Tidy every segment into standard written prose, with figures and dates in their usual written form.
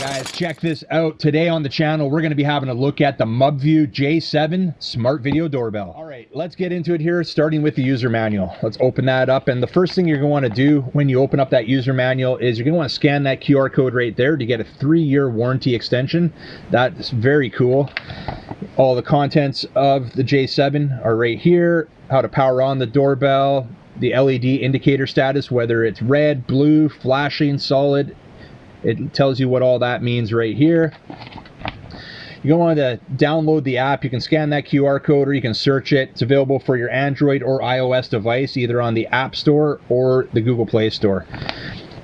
Guys, check this out. Today on the channel, we're going to be having a look at the Mubview J7 Smart Video Doorbell. All right, let's get into it here, starting with the user manual. Let's open that up, and the first thing you're going to want to do when you open up that user manual is you're going to want to scan that QR code right there to get a 3-year warranty extension. That's very cool. All the contents of the J7 are right here. How to power on the doorbell, the LED indicator status, whether it's red, blue, flashing, solid. It tells you what all that means right here. You're going to want to download the app. You can scan that QR code or you can search it. It's available for your Android or iOS device, either on the App Store or the Google Play Store.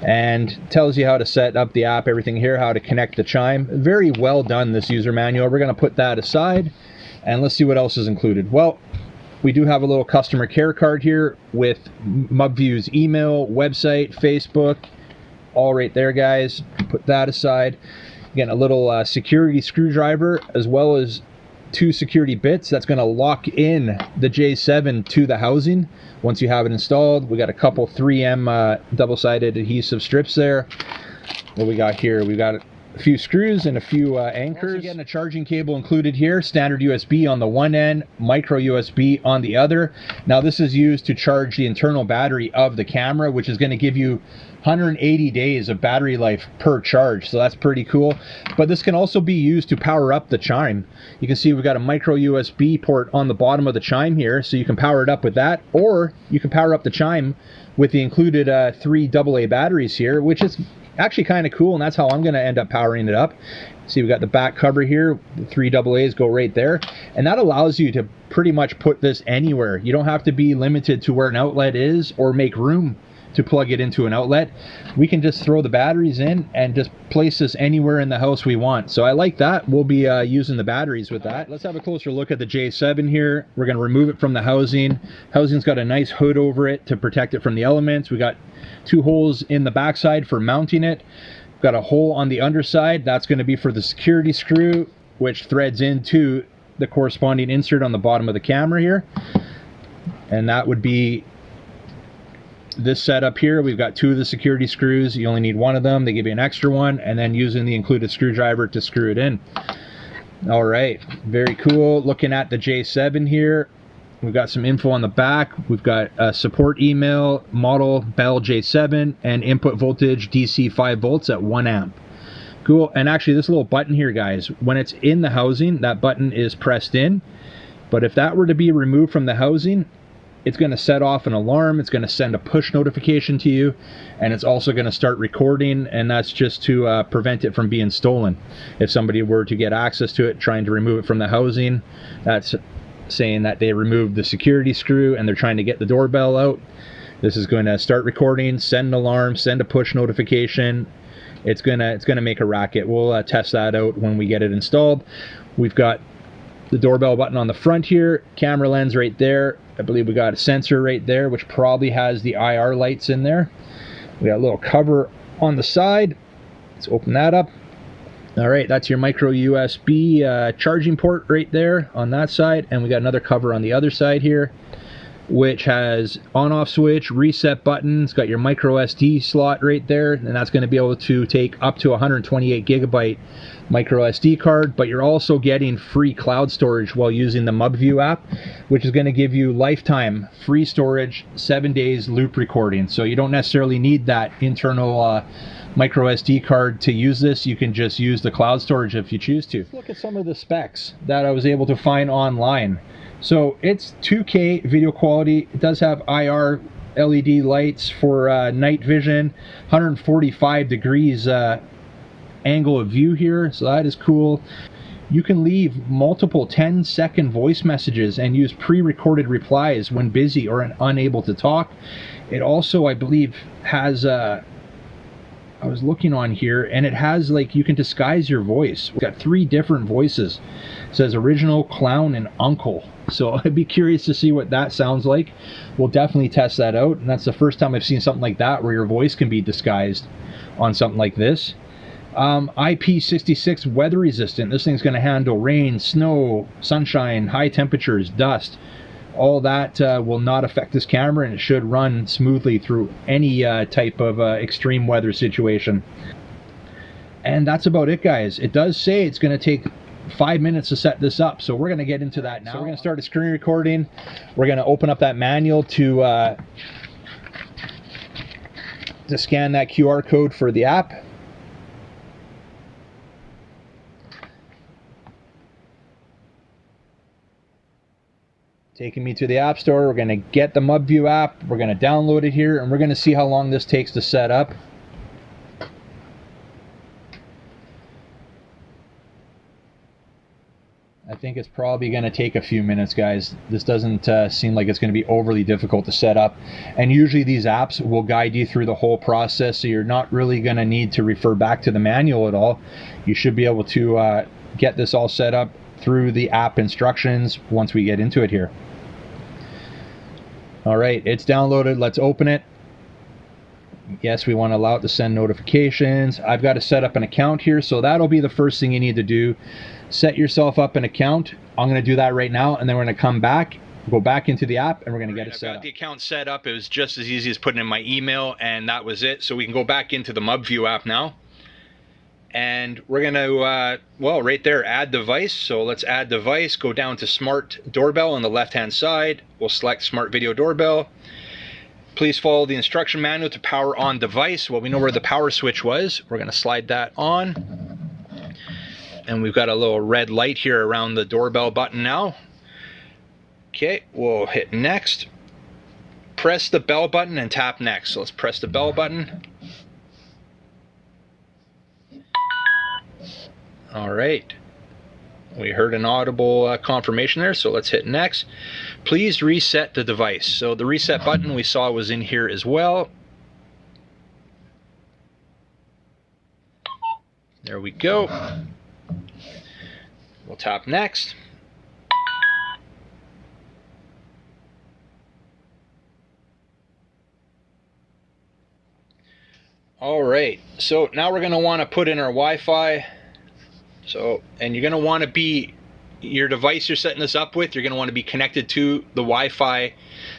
And tells you how to set up the app, everything here, how to connect the Chime. Very well done, this user manual. We're going to put that aside and let's see what else is included. Well, we do have a little customer care card here with Mubview's email, website, Facebook, all right there, guys. Put that aside. Again, a little security screwdriver as well as 2 security bits. That's going to lock in the J7 to the housing once you have it installed. We got a couple 3M double-sided adhesive strips there. What we got here? We got a few screws and a few anchors. Also getting a charging cable included here, standard USB on the one end, micro USB on the other. Now this is used to charge the internal battery of the camera, which is going to give you 180 days of battery life per charge, so that's pretty cool. But this can also be used to power up the Chime. You can see we've got a micro USB port on the bottom of the Chime here, so you can power it up with that, or you can power up the Chime with the included 3 AA batteries here, which is actually kind of cool, and that's how I'm going to end up powering it up. See, we got the back cover here, the 3 AA's go right there, and that allows you to pretty much put this anywhere. You don't have to be limited to where an outlet is or make room to plug it into an outlet. We can just throw the batteries in and just place this anywhere in the house we want. So I like that. We'll be using the batteries with that. Right, let's have a closer look at the J7 here. We're going to remove it from the housing. Housing's got a nice hood over it to protect it from the elements. We got 2 holes in the backside for mounting it. We've got a hole on the underside. That's going to be for the security screw, which threads into the corresponding insert on the bottom of the camera here. And that would be this setup here. We've got 2 of the security screws. You only need 1 of them. They give you an extra one, and then using the included screwdriver to screw it in. All right, very cool. Looking at the J7 here, we've got some info on the back. We've got a support email, model Bell J7, and input voltage DC 5 volts at 1 amp. Cool. And actually this little button here, guys, when it's in the housing, that button is pressed in. But if that were to be removed from the housing, it's going to set off an alarm. It's going to send a push notification to you, and it's also going to start recording, and that's just to prevent it from being stolen. If somebody were to get access to it, trying to remove it from the housing, that's saying that they removed the security screw and they're trying to get the doorbell out. This is going to start recording, send an alarm, send a push notification. It's gonna make a racket. We'll test that out when we get it installed. We've got the doorbell button on the front here, camera lens right there. I believe we got a sensor right there, which probably has the IR lights in there. We got a little cover on the side. Let's open that up. All right, that's your micro USB charging port right there on that side. And we got another cover on the other side here, which has on-off switch, reset button. It's got your micro SD slot right there, and that's going to be able to take up to 128 gigabyte micro SD card, but you're also getting free cloud storage while using the Mubview app, which is going to give you lifetime free storage, 7 days loop recording. So you don't necessarily need that internal micro SD card to use this. You can just use the cloud storage if you choose to. Let's look at some of the specs that I was able to find online. So it's 2K video quality. It does have IR LED lights for night vision, 145 degrees angle of view here, so that is cool. You can leave multiple 10-second voice messages and use pre-recorded replies when busy or unable to talk. It also, I believe, has I was looking on here, and it has, like, you can disguise your voice. We've got 3 different voices. It says original, clown, and uncle. So I'd be curious to see what that sounds like. We'll definitely test that out, and that's the first time I've seen something like that where your voice can be disguised on something like this. IP66 weather resistant. This thing's going to handle rain, snow, sunshine, high temperatures, dust. All that will not affect this camera, and it should run smoothly through any type of extreme weather situation. And that's about it, guys. It does say it's going to take 5 minutes to set this up, so we're going to get into that now. So we're going to start a screen recording. We're going to open up that manual to scan that QR code for the app. Taking me to the App Store. We're going to get the Mubview app. We're going to download it here, and we're going to see how long this takes to set up. I think it's probably going to take a few minutes, guys. This doesn't seem like it's going to be overly difficult to set up. And usually these apps will guide you through the whole process, so you're not really going to need to refer back to the manual at all. You should be able to get this all set up through the app instructions once we get into it here. All right, it's downloaded. Let's open it. Yes, we want to allow it to send notifications. I've got to set up an account here, so that'll be the first thing you need to do. Set yourself up an account. I'm going to do that right now, and then we're going to come back, go back into the app, and we're going to get it set up. I've got the account set up. It was just as easy as putting in my email, and that was it. So we can go back into the Mubview app now. And we're going to, well, right there, add device. So let's add device, go down to smart doorbell on the left-hand side. We'll select smart video doorbell. Please follow the instruction manual to power on device. Well, we know where the power switch was. We're going to slide that on. And we've got a little red light here around the doorbell button now. Okay, we'll hit next. Press the bell button and tap next. So let's press the bell button. All right. We heard an audible confirmation there, so let's hit next. Please reset the device. So the reset button we saw was in here as well. There we go. We'll tap next. All right, so now we're going to want to put in our Wi-Fi. So, and you're going to want to be, your device you're setting this up with, you're going to want to be connected to the Wi-Fi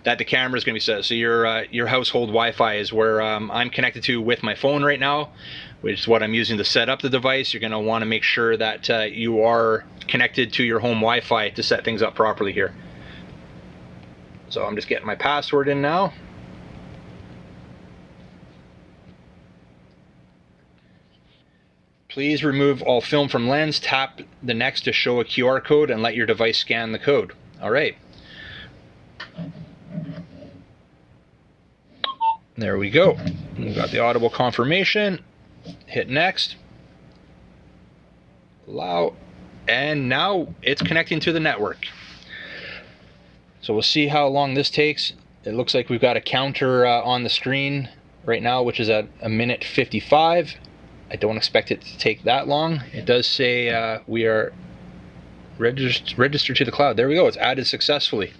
that the camera is going to be set. So your household Wi-Fi is where I'm connected to with my phone right now, which is what I'm using to set up the device. You're going to want to make sure that you are connected to your home Wi-Fi to set things up properly here. So I'm just getting my password in now. Please remove all film from lens. Tap the next to show a QR code and let your device scan the code. All right. There we go. We've got the audible confirmation. Hit next. Allow. And now it's connecting to the network. So we'll see how long this takes. It looks like we've got a counter on the screen right now, which is at 1:55. I don't expect it to take that long. It does say we are registered to the cloud. There we go. It's added successfully.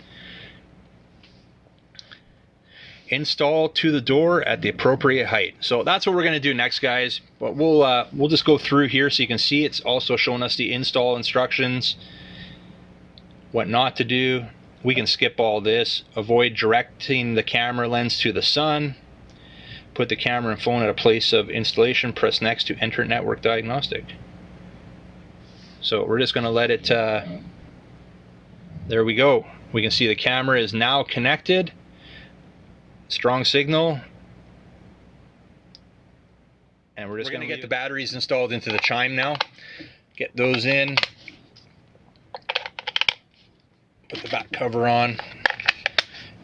Install to the door at the appropriate height. So that's what we're going to do next, guys. But we'll just go through here so you can see. It's also showing us the install instructions, what not to do. We can skip all this. Avoid directing the camera lens to the sun. Put the camera and phone at a place of installation. Press next to enter network diagnostic. So we're just going to let it, there we go. We can see the camera is now connected. Strong signal. And we're going to get the batteries installed into the Chime now. Get those in. Put the back cover on.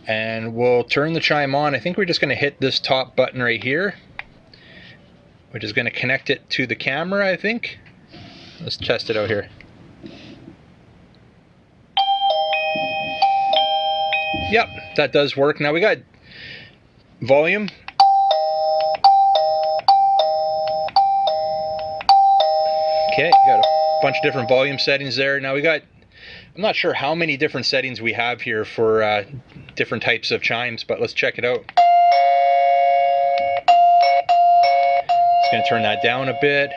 And we'll turn the Chime on. I think we're just going to hit this top button right here, which is going to connect it to the camera, I think. Let's test it out here. Yep, that does work. Now we got volume. Okay, got a bunch of different volume settings there. Now we got, I'm not sure how many different settings we have here for different types of chimes, but let's check it out. Just going to turn that down a bit.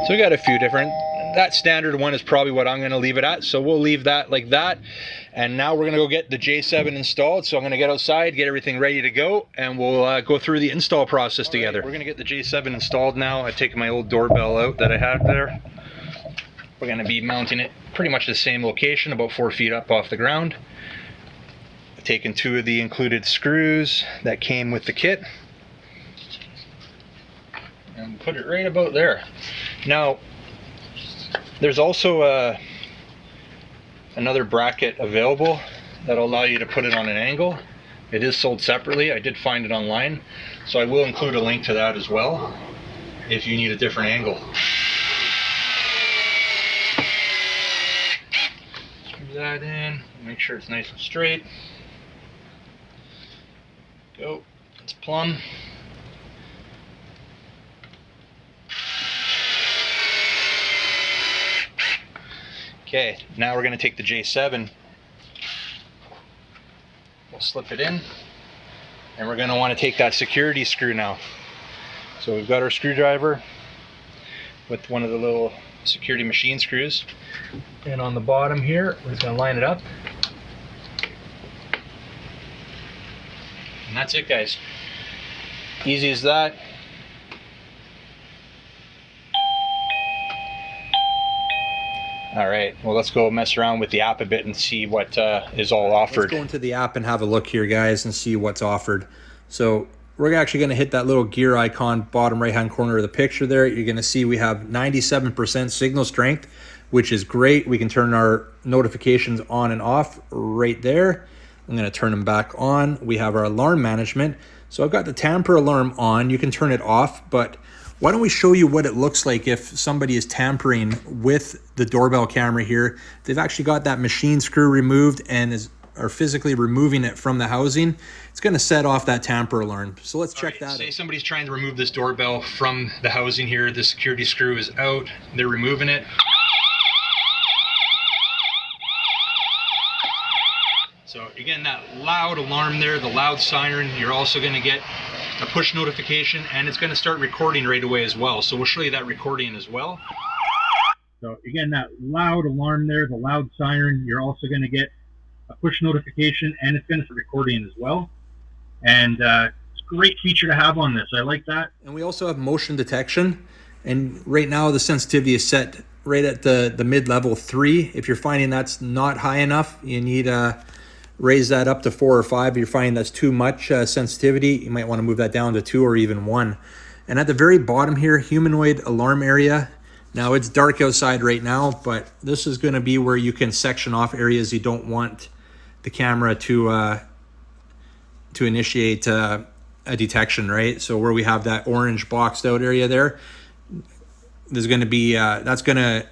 So we got a few different, that standard one is probably what I'm going to leave it at. So we'll leave that like that. And now we're going to go get the J7 installed. So I'm going to get outside, get everything ready to go, and we'll go through the install process together. We're going to get the J7 installed now. I've taken my old doorbell out that I had there. We're going to be mounting it pretty much the same location, about 4 feet up off the ground. I've taken 2 of the included screws that came with the kit and put it right about there. Now, there's also another bracket available that'll allow you to put it on an angle. It is sold separately. I did find it online, so I will include a link to that as well if you need a different angle. Screw that in, make sure it's nice and straight. Go, it's plumb. Okay, now we're going to take the J7, we'll slip it in, and we're going to want to take that security screw now. So we've got our screwdriver with one of the little security machine screws, and on the bottom here, we're just going to line it up. And that's it, guys. Easy as that. All right, well, let's go mess around with the app a bit and see what is all offered. Let's go into the app and have a look here, guys, and see what's offered. So we're actually going to hit that little gear icon bottom right-hand corner of the picture there. You're going to see we have 97% signal strength, which is great. We can turn our notifications on and off right there. I'm going to turn them back on. We have our alarm management. So I've got the tamper alarm on. You can turn it off, but why don't we show you what it looks like if somebody is tampering with the doorbell camera here. They've actually got that machine screw removed and are physically removing it from the housing. It's going to set off that tamper alarm. So let's check that out. Say somebody's trying to remove this doorbell from the housing here. The security screw is out. They're removing it. So again, that loud alarm there, the loud siren, you're also going to get a push notification, and it's going to start recording right away as well. So we'll show you that recording as well. So again, that loud alarm there, the loud siren, you're also going to get a push notification, and it's going to start recording as well. And it's a great feature to have on this. I like that. And we also have motion detection. And right now the sensitivity is set right at the mid-level 3. If you're finding that's not high enough, you need raise that up to 4 or 5. If you're finding that's too much sensitivity, you might want to move that down to 2 or even 1. And at the very bottom here, humanoid alarm area. Now it's dark outside right now, but this is going to be where you can section off areas you don't want the camera to initiate a detection, right? So where we have that orange boxed out area there, there's going to be that's going to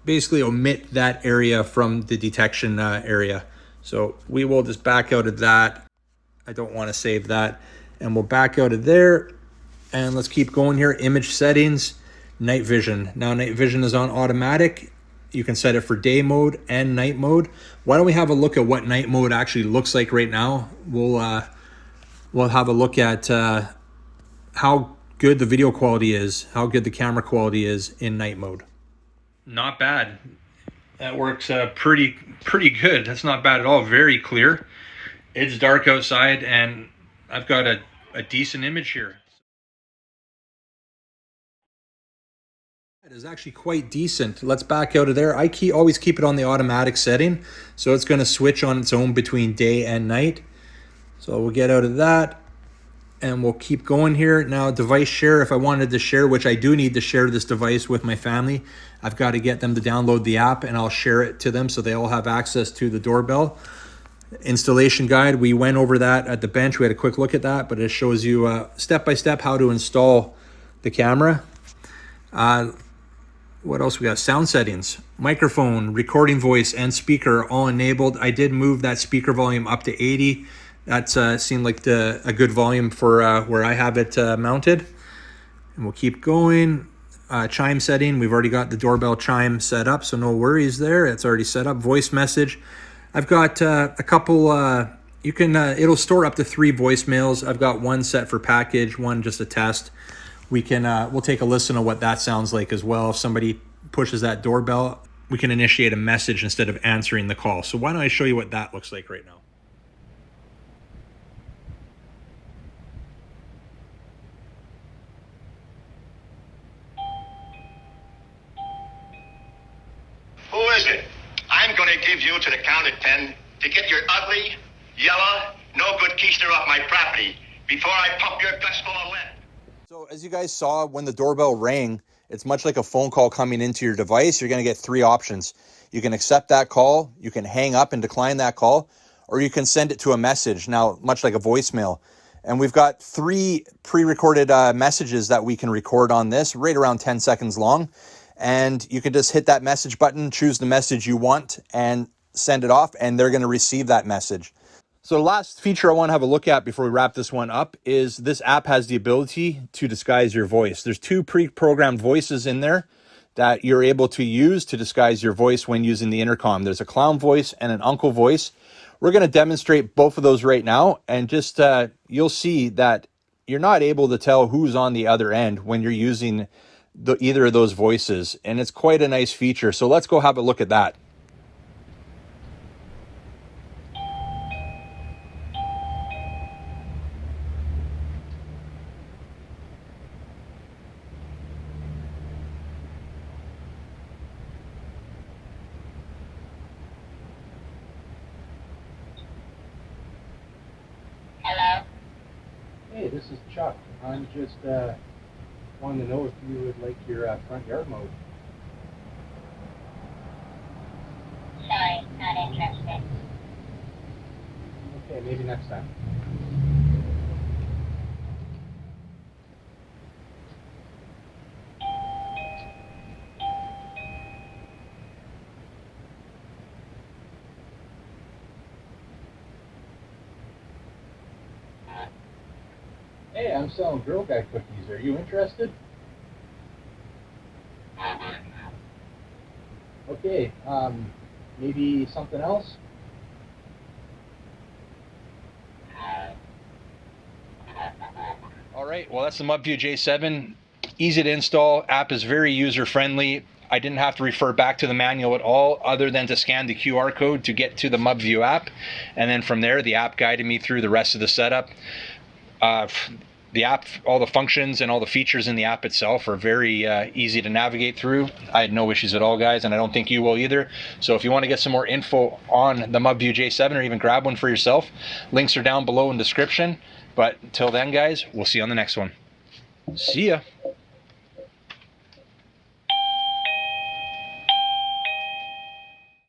basically omit that area from the detection area. So we will just back out of that. I don't want to save that. And we'll back out of there. And let's keep going here. Image settings, night vision. Now night vision is on automatic. You can set it for day mode and night mode. Why don't we have a look at what night mode actually looks like right now? We'll have a look at how good the video quality is, how good the camera quality is in night mode. Not bad. That works pretty good. That's not bad at all. Very clear. It's dark outside, and I've got a decent image here. It is actually quite decent. Let's back out of there. I always keep it on the automatic setting, so it's going to switch on its own between day and night. So we'll get out of that, and we'll keep going here. Now, device share. If I wanted to share, which I do need to share this device with my family, I've got to get them to download the app, and I'll share it to them so they all have access to the doorbell. Installation guide, we went over that at the bench. We had a quick look at that, but it shows you step-by-step how to install the camera. What else we got? Sound settings, microphone, recording voice, and speaker all enabled. I did move that speaker volume up to 80. That's seemed like a good volume for where I have it mounted. And we'll keep going. Chime setting, we've already got the doorbell chime set up, so no worries there. It's already set up. Voice message, I've got a couple. You can it'll store up to 3 voicemails. I've got one set for package, one just a test. We can we'll take a listen to what that sounds like as well. If somebody pushes that doorbell, we can initiate a message instead of answering the call. So why don't I show you what that looks like right now? Who is it? I'm going to give you to the count of 10 to get your ugly, yellow, no good keister off my property before I pump your guts full of lead. So as you guys saw, when the doorbell rang, it's much like a phone call coming into your device. You're going to get three options. You can accept that call, you can hang up and decline that call, or you can send it to a message, now much like a voicemail. And we've got three pre-recorded messages that we can record on this, right around 10 seconds long. And you can just hit that message button, choose the message you want, and send it off, and they're going to receive that message. So the last feature I want to have a look at before we wrap this one up is this app has the ability to disguise your voice. There's two pre-programmed voices in there that you're able to use to disguise your voice when using the intercom. There's a clown voice and an uncle voice. We're going to demonstrate both of those right now, and just you'll see that you're not able to tell who's on the other end when you're using either of those voices, and it's quite a nice feature. So let's go have a look at that. Hello? Hey, this is Chuck. I'm just wanting to know if you would like your front yard mowed. Sorry, not interested. Okay, maybe next time. Hey, I'm selling Girl Guide cookies. Are you interested? Okay, maybe something else? All right, well, that's the Mubview J7. Easy to install. App is very user-friendly. I didn't have to refer back to the manual at all, other than to scan the QR code to get to the Mubview app. And then from there, the app guided me through the rest of the setup. The app, all the functions and all the features in the app itself are very easy to navigate through. I had no issues at all, guys, and I don't think you will either. So if you want to get some more info on the Mubview J7 or even grab one for yourself, links are down below in the description. But until then, guys, we'll see you on the next one. See ya.